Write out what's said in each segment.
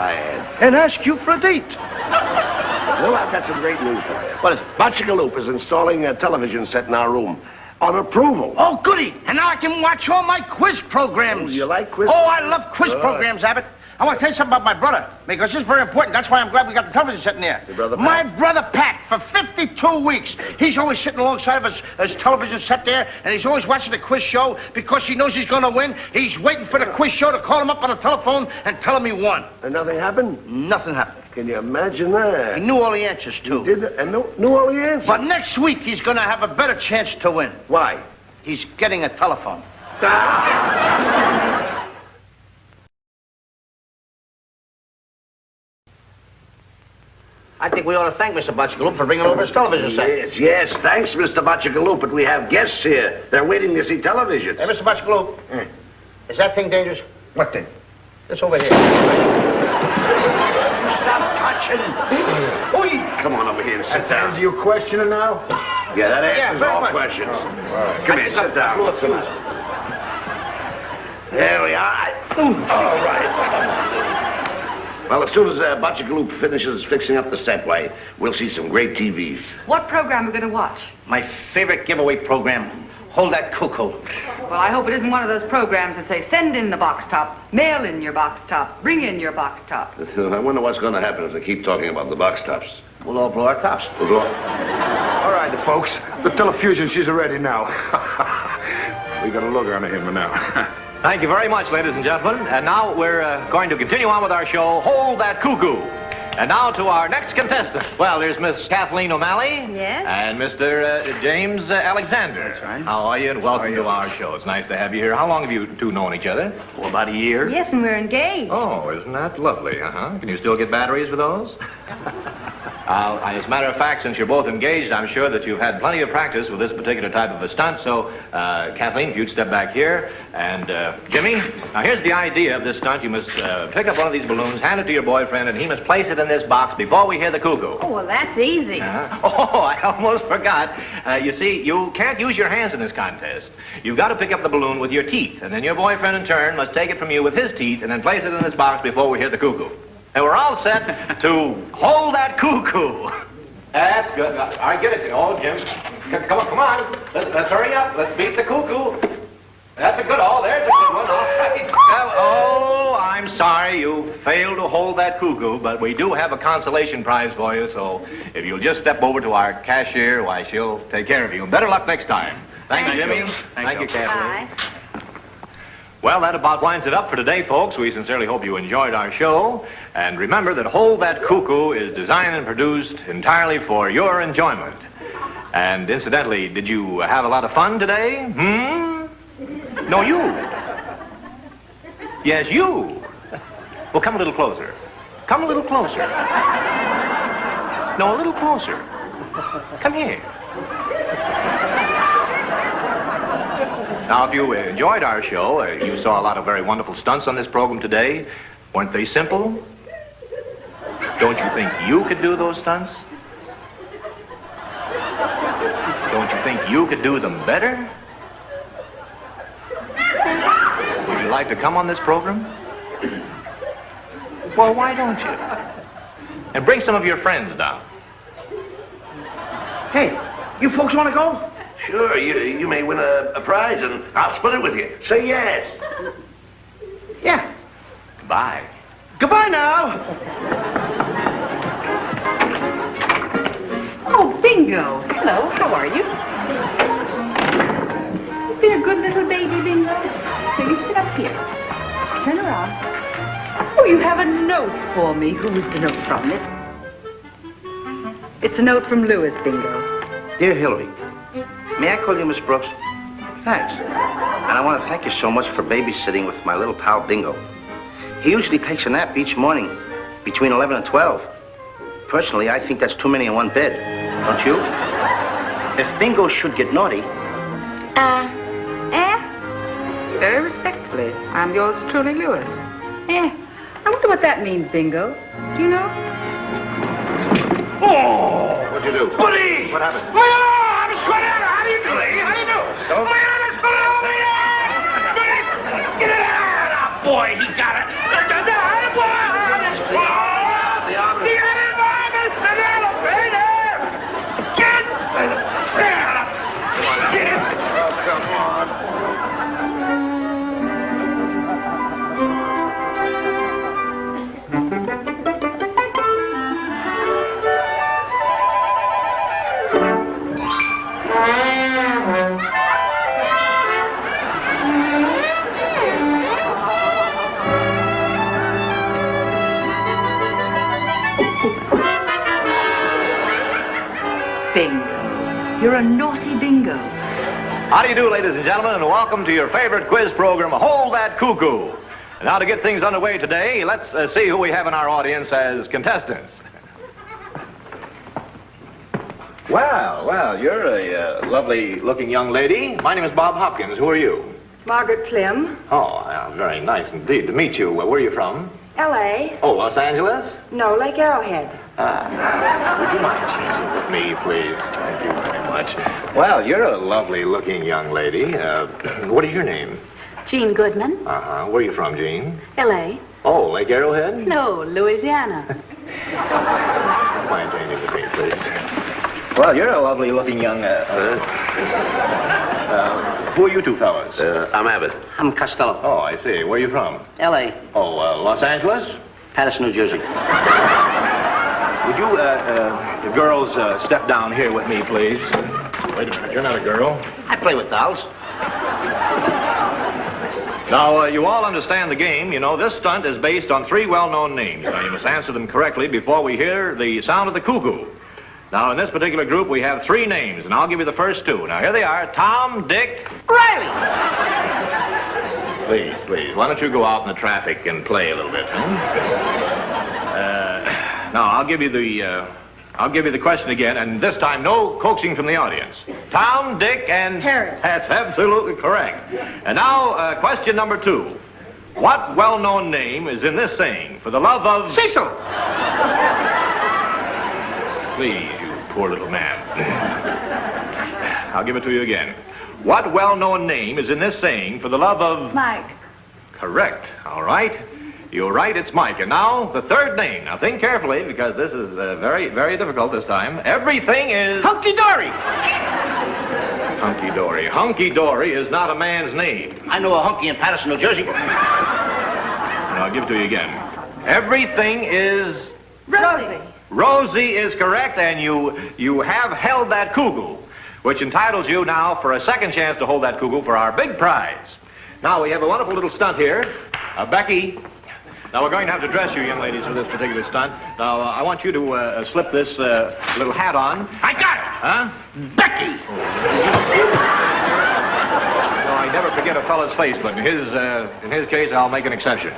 fired. And ask you for a date. Well, I've got some great news for you. What is it? Botchagaloop is installing a television set in our room. On approval. Oh, goody. And now I can watch all my quiz programs. Oh, you like quiz? Oh, I love quiz programs, Abbott. I want to tell you something about my brother, because it's very important. That's why I'm glad we got the television set in there. Your brother Pat? My brother Pat, for 52 weeks, he's always sitting alongside of his television set there, and he's always watching the quiz show because he knows he's going to win. He's waiting for the quiz show to call him up on the telephone and tell him he won. And nothing happened? Nothing happened. Can you imagine that? He knew all the answers, too. Did and knew all the answers? But next week, he's going to have a better chance to win. Why? He's getting a telephone. I think we ought to thank Mr. Botchagaloop for bringing over his television set. Yes. Thanks, Mr. Botchagaloop, but we have guests here. They're waiting to see television. Hey, Mr. Botchagaloop, is that thing dangerous? What thing? It's over here. Stop touching. Oi! Come on over here and sit down. Answer your question now? Yeah, that answers very all much. questions. All right. Come here, sit down. There we are. All right. Well, as soon as Botchagaloop finishes fixing up the set, why, we'll see some great TVs. What program are we going to watch? My favorite giveaway program, Hold That Cuckoo. Well, I hope it isn't one of those programs that say, send in the box top, mail in your box top, bring in your box top. I wonder what's going to happen if they keep talking about the box tops. We'll all blow our tops. We'll go. All right, folks. The telefusion, she's ready now. We got a look on him now. Thank you very much, ladies and gentlemen. And now we're going to continue on with our show, Hold That Cuckoo. And now to our next contestant. Well, there's Miss Kathleen O'Malley. Yes? And Mr. James Alexander. That's right. How are you? And welcome to our show. It's nice to have you here. How long have you two known each other? Oh, about a year. Yes, and we're engaged. Oh, isn't that lovely? Can you still get batteries for those? As a matter of fact, since you're both engaged, I'm sure that you've had plenty of practice with this particular type of a stunt. So, Kathleen, if you'd step back here. And, Jimmy, now here's the idea of this stunt. You must pick up one of these balloons, hand it to your boyfriend, and he must place it in this box before we hear the cuckoo. Oh, well, that's easy. Oh, I almost forgot. You see, you can't use your hands in this contest. You've got to pick up the balloon with your teeth, and then your boyfriend, in turn, must take it from you with his teeth and then place it in this box before we hear the cuckoo. And we're all set to hold that cuckoo. That's good. All right, get it. Oh, Jim. Come on. Let's hurry up. Let's beat the cuckoo. That's a good, there's a good one. All right. Oh, I'm sorry you failed to hold that cuckoo, but we do have a consolation prize for you, so if you'll just step over to our cashier, why, she'll take care of you. And better luck next time. Thank you, Jimmy. Thank you, Kathleen. Bye. Well, that about winds it up for today, folks. We sincerely hope you enjoyed our show. And remember that Hold That Cuckoo is designed and produced entirely for your enjoyment. And incidentally, did you have a lot of fun today? No, you. Yes, you. Well, come a little closer. Come a little closer. No, a little closer. Come here. Now, if you enjoyed our show, you saw a lot of very wonderful stunts on this program today. Weren't they simple? Don't you think you could do those stunts? Don't you think you could do them better? Would you like to come on this program? Well, why don't you? And bring some of your friends down. Hey, you folks want to go? Sure, you may win a prize, and I'll split it with you. Say yes. Yeah. Goodbye. Goodbye now. Oh, Bingo. Hello, how are you? You've been a good little baby, Bingo. So you sit up here. Turn around. Oh, you have a note for me. Who is the note from? It's a note from Louis, Bingo. Dear Hillary, may I call you Miss Brooks? Thanks. And I want to thank you so much for babysitting with my little pal Bingo. He usually takes a nap each morning between 11 and 12. Personally, I think that's too many in one bed. Don't you? If Bingo should get naughty... Very respectfully, I'm yours truly, Louis. I wonder what that means, Bingo. Do you know? Oh! What'd you do? Buddy! What happened? My arm is going out! How do you do, lady? How do you do? So? My arm is going out! Buddy! Get it out! Oh, boy, he got it! Boy! Bingo. You're a naughty bingo. How do you do, ladies and gentlemen, and welcome to your favorite quiz program, Hold That Cuckoo. And now to get things underway today, let's see who we have in our audience as contestants. Well, you're a lovely-looking young lady. My name is Bob Hopkins. Who are you? Margaret Plim, Oh, very nice indeed to meet you. Where are you from? L.A. Oh, Los Angeles? No, Lake Arrowhead. Would you mind changing with me, please? Thank you very much. Well, you're a lovely-looking young lady. What is your name? Jean Goodman, Uh-huh. Where are you from, Jean? L.A. Oh, Lake Arrowhead? No, Louisiana. Don't mind changing with me, please. Well, you're a lovely-looking young... who are you two fellas? I'm Abbott. I'm Costello. Oh, I see. Where are you from? L.A. Oh, Los Angeles? Patterson, New Jersey. Would you, girls, step down here with me, please? Wait a minute. You're not a girl. I play with dolls. Now, you all understand the game. You know, this stunt is based on 3 well-known names. Now, you must answer them correctly before we hear the sound of the cuckoo. Now, in this particular group, we have 3 names, and I'll give you the first 2. Now, here they are. Tom, Dick, Riley! Please. Why don't you go out in the traffic and play a little bit, Now, I'll give you the question again, and this time, no coaxing from the audience. Tom, Dick, and... Harry. That's absolutely correct. And now, question number 2. What well-known name is in this saying, for the love of... Cecil! Please, you poor little man. I'll give it to you again. What well-known name is in this saying, for the love of... Mike. Correct. All right. You're right, it's Mike. And now, the third name. Now, think carefully, because this is very, very difficult this time. Everything is... Hunky-dory! Hunky-dory. Hunky-dory is not a man's name. I know a hunky in Patterson, New Jersey. And I'll give it to you again. Everything is... Rosie. Rosie is correct, and you have held that cuckoo, which entitles you now for a second chance to hold that cuckoo for our big prize. Now, we have a wonderful little stunt here. Becky, now we're going to have to dress you young ladies for this particular stunt. Now, I want you to slip this little hat on. I got it! Huh? Becky! No, I never forget a fella's face, but in his case, I'll make an exception.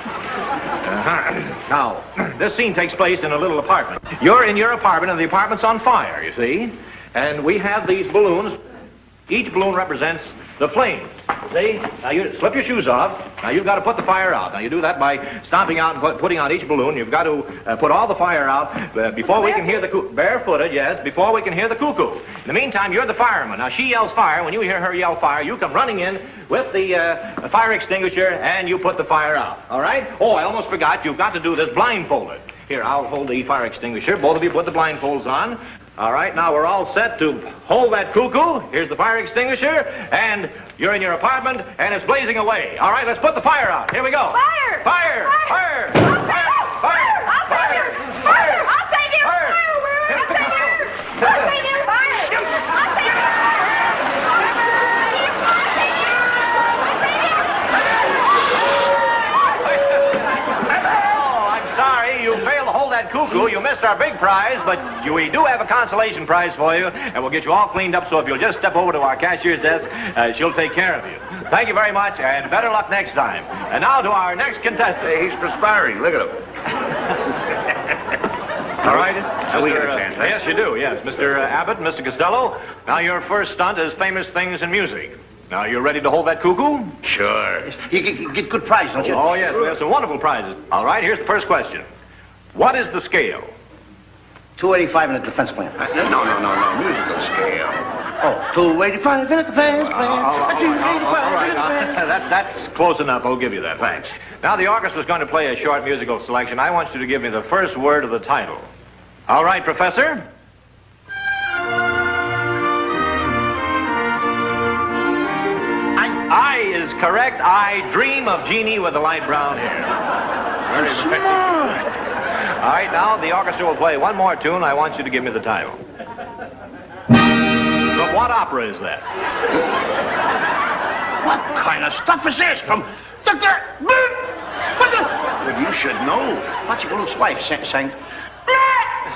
Now, this scene takes place in a little apartment. You're in your apartment, and the apartment's on fire, you see? And we have these balloons. Each balloon represents the flame. See? Now, you slip your shoes off. Now, you've got to put the fire out. Now, you do that by stomping out and putting out each balloon. You've got to put all the fire out before we can hear the cuckoo. Barefooted, yes, before we can hear the cuckoo. In the meantime, you're the fireman. Now, she yells fire. When you hear her yell fire, you come running in with the fire extinguisher, and you put the fire out. All right? Oh, I almost forgot. You've got to do this blindfolded. Here, I'll hold the fire extinguisher. Both of you put the blindfolds on. All right, now we're all set to hold that cuckoo. Here's the fire extinguisher, and you're in your apartment, and it's blazing away. All right, let's put the fire out. Here we go. Fire! Fire! Fire! I'll save you! Fire! I'll save you! Fire! I'll save you! I'll save you! Fire! I'll save you! You failed to hold that cuckoo. You missed our big prize, but we do have a consolation prize for you, and we'll get you all cleaned up, so if you'll just step over to our cashier's desk, she'll take care of you. Thank you very much, and better luck next time. And now to our next contestant. Hey, he's perspiring. Look at him. All right. Now we get a chance, huh? Yes, you do, yes. Mr. Abbott and Mr. Costello, now your first stunt is famous things in music. Now, you ready to hold that cuckoo? Sure. You get good prize, don't you? Oh, yes, we have some wonderful prizes. All right, here's the first question. What is the scale? 285 in the defense plan. No. Musical scale. Oh, 285 in the defense plan. All right, that's close enough. I'll give you that. Thanks. Now, the orchestra's going to play a short musical selection. I want you to give me the first word of the title. All right, Professor? I is correct. I dream of Jeannie with the light brown hair. Very smart. All right, now the orchestra will play one more tune. I want you to give me the title. From what opera is that? What kind of stuff is this? From Dr. Well, you should know. Bachagalu's wife sang.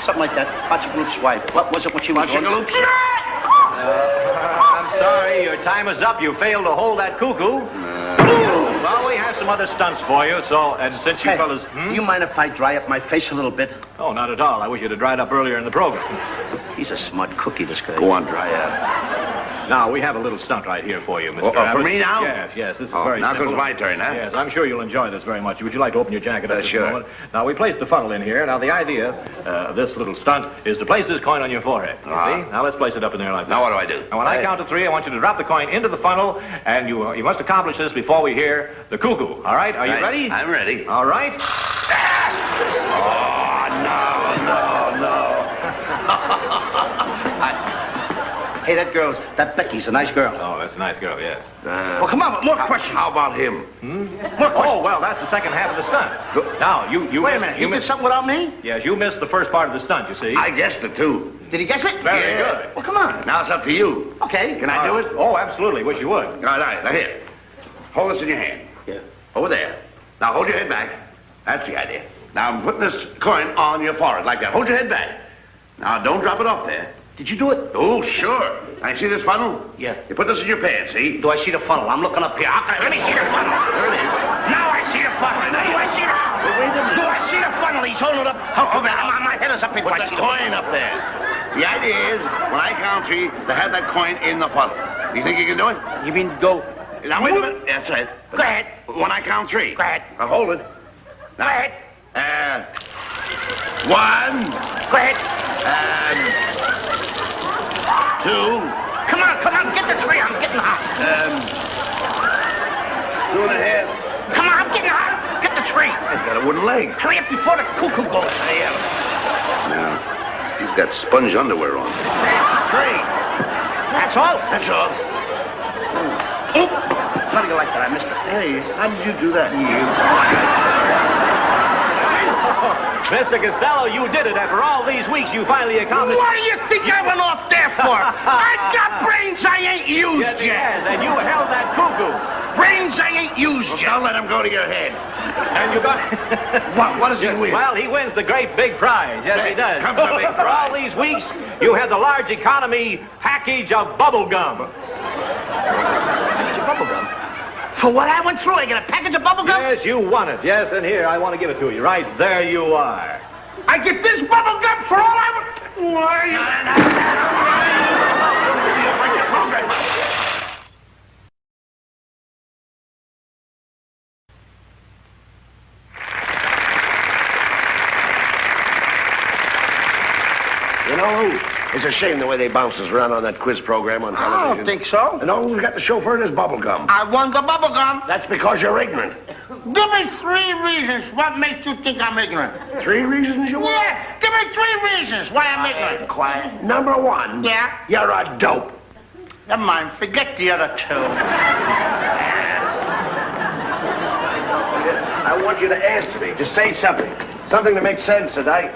something like that. Bachagloop's wife. What was it when she was doing? Bachagloop's? I'm sorry, your time is up. You failed to hold that cuckoo. Well, we have some other stunts for you, so, and since you fellas... Do you mind if I dry up my face a little bit? Oh, not at all. I wish you'd have dried up earlier in the program. He's a smart cookie, this guy. Go on, dry up. Now, we have a little stunt right here for you, Mr. For Abbott. me now? Yes, this is very now simple. goes my turn, huh? Yes, I'm sure you'll enjoy this very much. Would you like to open your jacket at this Sure. moment? Now, we placed the funnel in here. Now, the idea of this little stunt is to place this coin on your forehead. You see? Now, let's place it up in there like that. Now what do I do? Now, when I count to 3, I want you to drop the coin into the funnel, and you must accomplish this before we hear the cuckoo. All right? Are you ready? I'm ready. All right. Oh, no. Hey, that Becky's a nice girl. Oh, that's a nice girl, yes. Well, come on, more questions. How about him? Oh, well, that's the second half of the stunt. Now, you Wait a minute, he did something without me? Yes, you missed the first part of the stunt, you see. I guessed it, too. Did he guess it? Very good. Well, come on. Now it's up to you. Okay. Can I do it? Oh, absolutely. Wish you would. All right. Now, here. Hold this in your hand. Yeah. Over there. Now, hold your head back. That's the idea. Now, I'm putting this coin on your forehead like that. Hold your head back. Now, don't drop it off there. Did you do it? Oh, sure. Now, you see this funnel? Yeah. You put this in your pants, see? Do I see the funnel? I'm looking up here. Let me see the funnel. There it is. Now I see the funnel. Do I see the... Wait a minute. Do I see the funnel? He's holding it up. Oh, man, my head is up here. Do Put I the see the coin up there. The idea is, when I count 3, to have that coin in the funnel. You think you can do it? You mean go... Now, wait a minute. That's right. Go ahead. When I count 3. Go ahead. Now, hold it. Now, Go ahead. 1, Go ahead. 2, Come on. Get the tree. I'm getting hot. 2 and a half. Come on, I'm getting hot. Get the tree. He's got a wooden leg. Hurry up before the cuckoo goes. Now, he's got sponge underwear on. 3. That's all? That's all. Oop. How do you like that? I missed it. Hey, how did you do that? Mr. Costello, you did it. After all these weeks, you finally accomplished... What do you think I went off there for? I got brains I ain't used Yes, yet. yes, and you held that cuckoo. Brains I ain't used yet. Don't let him go to your head. And you got... What does he win? Well, he wins the great big prize. Yes, he does. Comes the big For all prize. these weeks, you had the large economy package of bubble gum. Package of bubble gum? For what I went through, I get a package of bubble gum? Yes, you won it. Yes, and here, I want to give it to you. Right there you are. I get this bubble gum for all I went... Why, You know, it's a shame the way they bounce us around on that quiz program on television. I don't think so. And all we've got the chauffeur and his bubble gum. I won the bubble gum. That's because you're ignorant. Give me 3 reasons. What makes you think I'm ignorant? 3 reasons you want? Yeah, give me 3 reasons why I'm ignorant. Quiet. Number 1. Yeah? You're a dope. Never mind, forget the other 2. I want you to answer me. Just say something. Something that makes sense, tonight.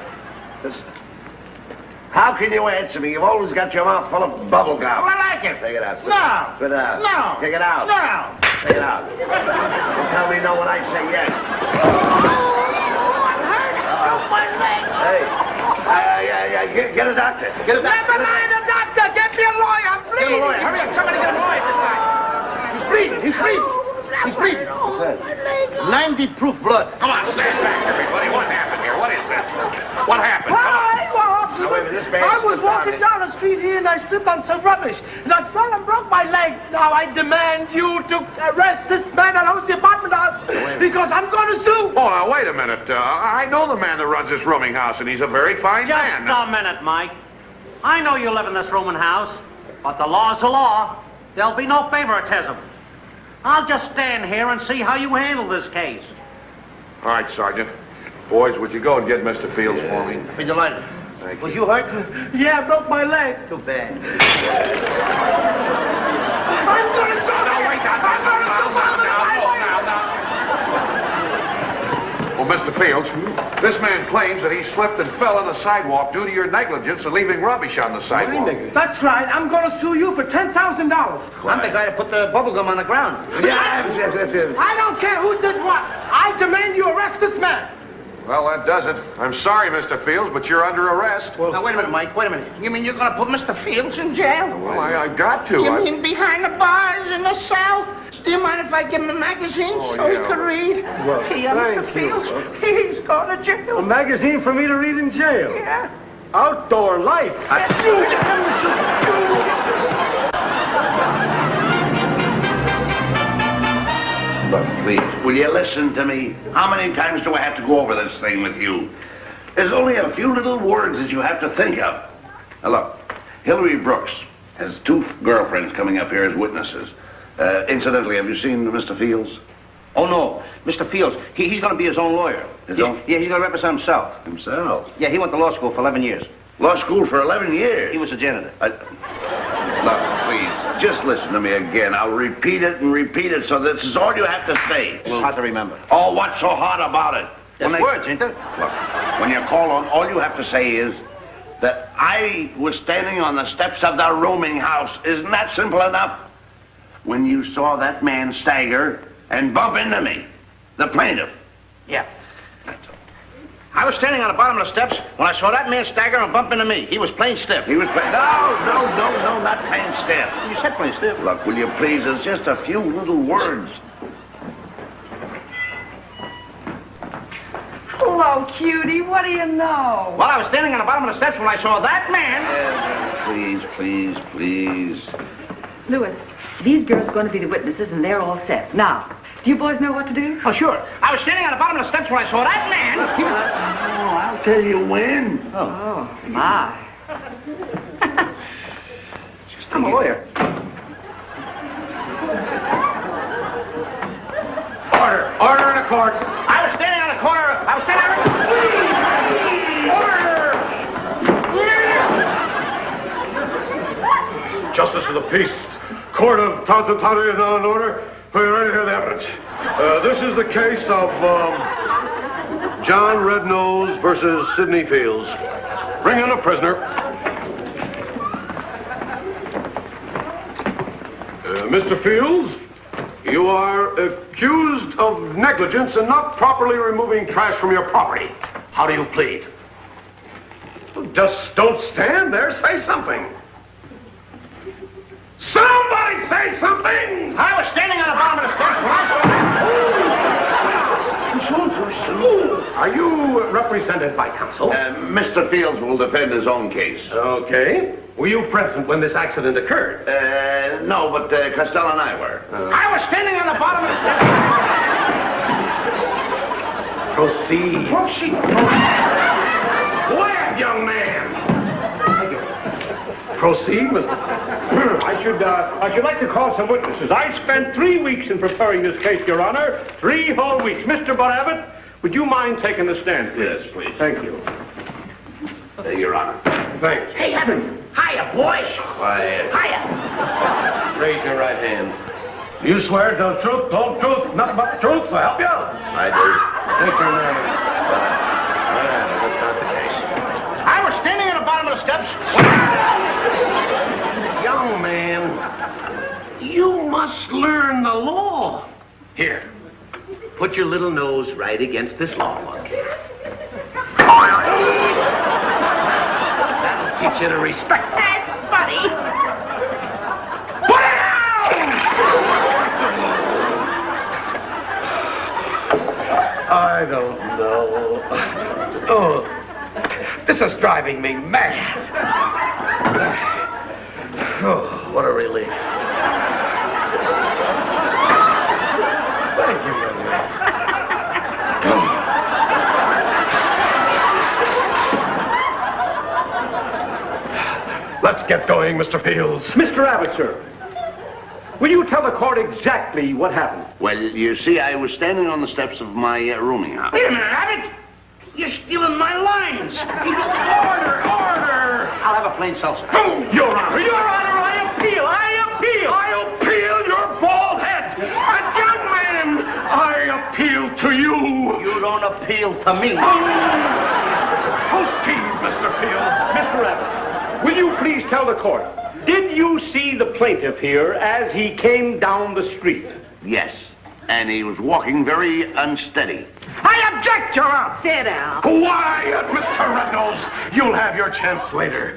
How can you answer me? You've always got your mouth full of bubble gum. I like it. Take it out. No. Spit it out. No. Take it out. No. Take it out. Don't tell me no when I say yes. My leg. Hey. Get a doctor. Get a doctor. Never mind the doctor. Get me a lawyer. I'm Get bleeding. him a lawyer. Hurry up. Somebody get him a lawyer this time. He's bleeding. He's bleeding. He's bleeding. What's that? 90 proof blood. Come on, stand back, everybody. What happened here? What is this? What happened? Come on. Now, wait a minute, this man I was slipped walking down down the street here and I slipped on some rubbish. And I fell and broke my leg. Now I demand you to arrest this man that owns the apartment house because I'm going to sue. Oh, now, wait a minute. I know the man that runs this rooming house, and he's a very fine man. Just a minute, Mike. I know you live in this rooming house, but the law's the law. There'll be no favoritism. I'll just stand here and see how you handle this case. All right, Sergeant. Boys, would you go and get Mr. Fields for me? Be delighted. Was you hurt? Yeah, I broke my leg. Too bad. I'm going to sue. No, wait, now. Well, Mr. Fields, this man claims that he slipped and fell on the sidewalk due to your negligence in leaving rubbish on the sidewalk. That's right. I'm going to sue you for $10,000. I'm the guy that put the bubble gum on the ground. I don't care who did what. I demand you arrest this man. Well, that does it. I'm sorry, Mr. Fields, but you're under arrest. Well, now, wait a minute, Mike. Wait a minute. You mean you're going to put Mr. Fields in jail? Well, I got to. You mean behind the bars in the cell? Do you mind if I give him a magazine so he could read? Well, Mr. Fields, he's going to jail. A magazine for me to read in jail? Yeah. Outdoor life. Look, please, will you listen to me? How many times do I have to go over this thing with you? There's only a few little words that you have to think of. Now, look, Hillary Brooks has 2 girlfriends coming up here as witnesses. Incidentally, have you seen Mr. Fields? Oh, no. Mr. Fields, he's going to be his own lawyer. Yeah, he's going to represent himself. Himself? Yeah, he went to law school for 11 years. Law school for 11 years? He was a janitor. Look, please, just listen to me again. I'll repeat it and repeat it, so this is all you have to say. It's hard to remember. Oh, what's so hard about it? There's words, ain't there? Look, when you call on, all you have to say is that I was standing on the steps of the rooming house. Isn't that simple enough? When you saw that man stagger and bump into me, the plaintiff. Yeah. I was standing on the bottom of the steps when I saw that man stagger and bump into me. He was plain stiff. He was plain... No, not plain stiff. You said plain stiff. Look, will you please, it's just a few little words. Hello, cutie. What do you know? Well, I was standing on the bottom of the steps when I saw that man. Please. Louis, these girls are going to be the witnesses, and they're all set. Now, do you boys know what to do? Oh, sure. I was standing on the bottom of the steps when I saw that man. Oh, I'll tell you when. Oh, my. I'm a lawyer. Order in the court. I was standing on the corner. I was standing on the... Order! Justice of the peace. Court of Townsend County is now in order. We're ready to hear the evidence. This is the case of John Rednose versus Sidney Fields. Bring in the prisoner. Mr. Fields, you are accused of negligence in not properly removing trash from your property. How do you plead? Just don't stand there. Say something. Somebody say something! I was standing on the bottom of the steps when I saw that. Are you represented by counsel? Mr. Fields will defend his own case. Okay. Were you present when this accident occurred? No, but Costello and I were. I was standing on the bottom of the steps. Proceed. Proceed. Go ahead, young man. Proceed, Mr. I should like to call some witnesses. I spent 3 weeks in preparing this case, Your Honor. 3 whole weeks. Mr. Bud Abbott, would you mind taking the stand, please? Yes, please. Thank you. Your Honor. Thanks. Hey, Abbott. Hiya, boy. Quiet. Hiya. Raise your right hand. You swear to the truth, whole truth, nothing but the truth, so help you out. I do. State your name. That's not the case. I was standing on the bottom of the steps. Young man, you must learn the law. Here, put your little nose right against this law book. That'll teach you to respect Hey, buddy. Put it down! I don't know. Oh, this is driving me mad. Oh, what a relief. Thank you, young man. Let's get going, Mr. Fields. Mr. Abbott, sir, will you tell the court exactly what happened? Well, you see, I was standing on the steps of my rooming house. Wait a minute, Abbott. You're stealing my lines. Order. I'll have a plain seltzer. Your Honor, I appeal your bald head. And young man, I appeal to you. You don't appeal to me. Proceed, Mr. Fields. Mr. Abbott, will you please tell the court, did you see the plaintiff here as he came down the street? Yes. And he was walking very unsteady. I object, Your Honor. Sit down. Quiet, Mr. Red-Nose. You'll have your chance later.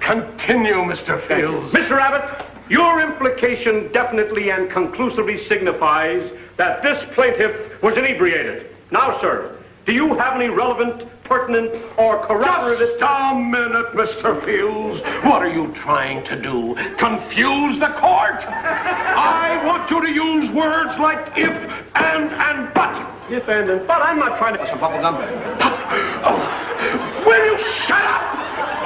Continue, Mr. Fields. Mr. Abbott, your implication definitely and conclusively signifies that this plaintiff was inebriated. Now, sir, do you have any relevant, pertinent, or corroborative... Just a minute, Mr. Fields. What are you trying to do? Confuse the court? I want you to use words like if, and but. If and but. I'm not trying to... Some bubble gum. Oh, will you shut up?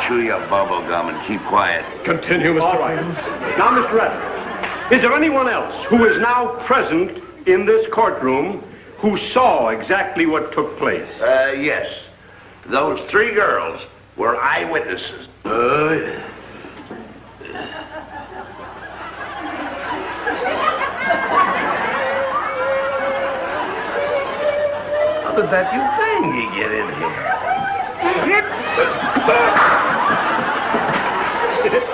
Chew your bubble gum and keep quiet. Continue, Mr. All right. Fields. Now, Mr. Abbott, is there anyone else who is now present in this courtroom who saw exactly what took place? Yes. Those 3 girls were eyewitnesses. How did that you thingy get in here?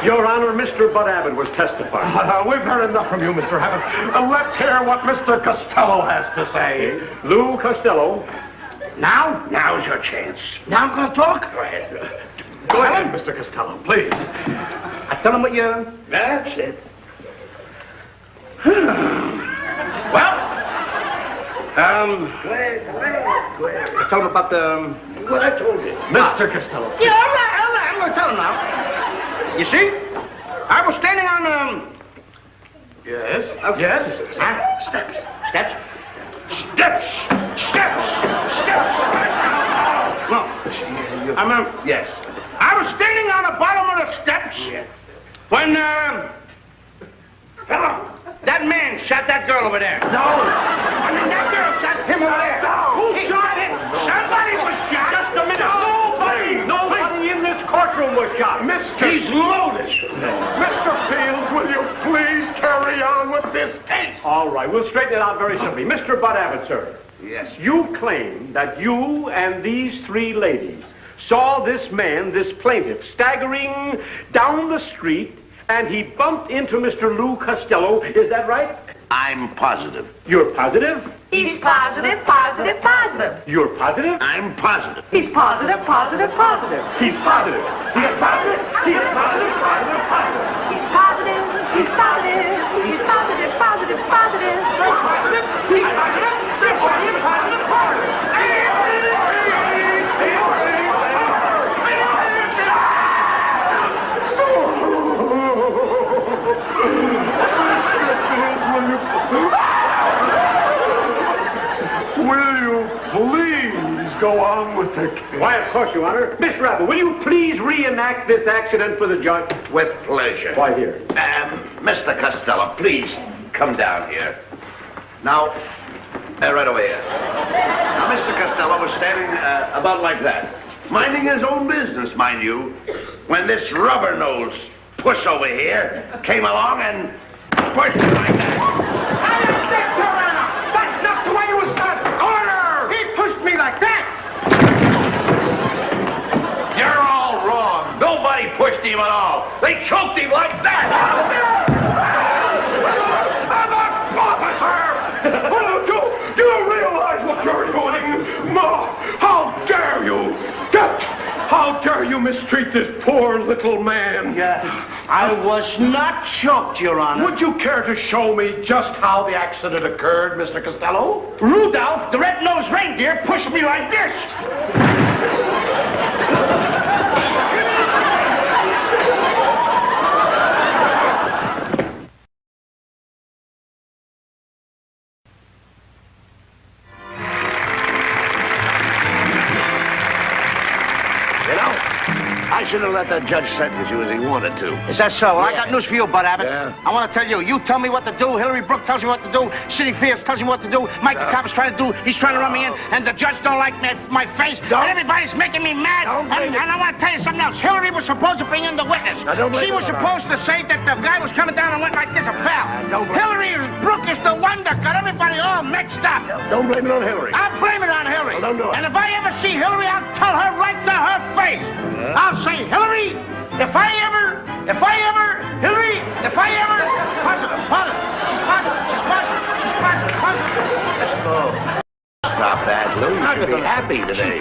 Your Honor, Mr. Bud Abbott was testifying. We've heard enough from you, Mr. Abbott. Let's hear what Mr. Costello has to say. Lou Costello. Now? Now's your chance. Now I'm gonna talk? Go ahead. Go ahead, Mr. Costello, please. I tell him what you... That's it. Well, Go ahead. I told him about the... What I told you. Mr. Costello. Yeah, all right, I'm gonna tell him now. You see, I was standing on, Yes? Yes? steps. No, Yes. I was standing on the bottom of the steps. Yes. When, that man shot that girl over there. No. And then that girl shot him over there. No. Who shot him? Somebody was shot. Just a minute. Nobody in this courtroom was shot. He's loaded. Mr. Fields, will you please carry on with this case? All right, we'll straighten it out very simply. Mr. Bud Abbott, sir. Yes. You claim that you and these 3 ladies saw this man, this plaintiff, staggering down the street, and he bumped into Mr. Lou Costello. Is that right? I'm positive. You're positive? He's positive, positive, positive. You're positive? I'm positive. He's positive, positive, positive. He's positive. He's positive. He's positive, positive, positive. He's positive, he's positive, he's positive, positive, positive. He's positive. He's positive. They're positive, positive, positive. Will you please go on with the case? Why, of course, Your Honor. Miss Rabbit, will you please reenact this accident for the judge? With pleasure. Why, here. Mr. Costello, please come down here. Now, right over here. Now, Mr. Costello was standing about like that, minding his own business, mind you, when this rubber-nosed puss over here came along and pushed him like that. I object, Your Honor. That's not the way it was done. Order! He pushed me like that. You're all wrong. Nobody pushed him at all. They choked him like that. Officer! Do you realize what you're doing? No! How dare you? How dare you mistreat this poor little man? I was not choked, Your Honor. Would you care to show me just how the accident occurred, Mr. Costello? Rudolph, the red-nosed reindeer, pushed me like this. You know, I should have let the judge sentence you as he wanted to. Is that so? Well, I got news for you, Bud Abbott. Yeah. I want to tell you. You tell me what to do. Hillary Brooks tells me what to do. City Fields tells me what to do. Mike the cop is trying to do. He's trying to run me in, and the judge don't like my face. And everybody's making me mad. And I want to tell you something else. Hillary was supposed to bring in the witness. She was supposed to say that the guy was coming down and went like this, a pal. Hillary Brooks is the one that got everybody all mixed up. Don't blame it on Hillary. I'll blame it on Hillary. Well, don't do it. And if I ever see Hillary, I'll tell her right to her face. I'll say, Hillary, if I ever, Hillary, if I ever, positive, she's positive, she's positive, she's positive, positive. happy today.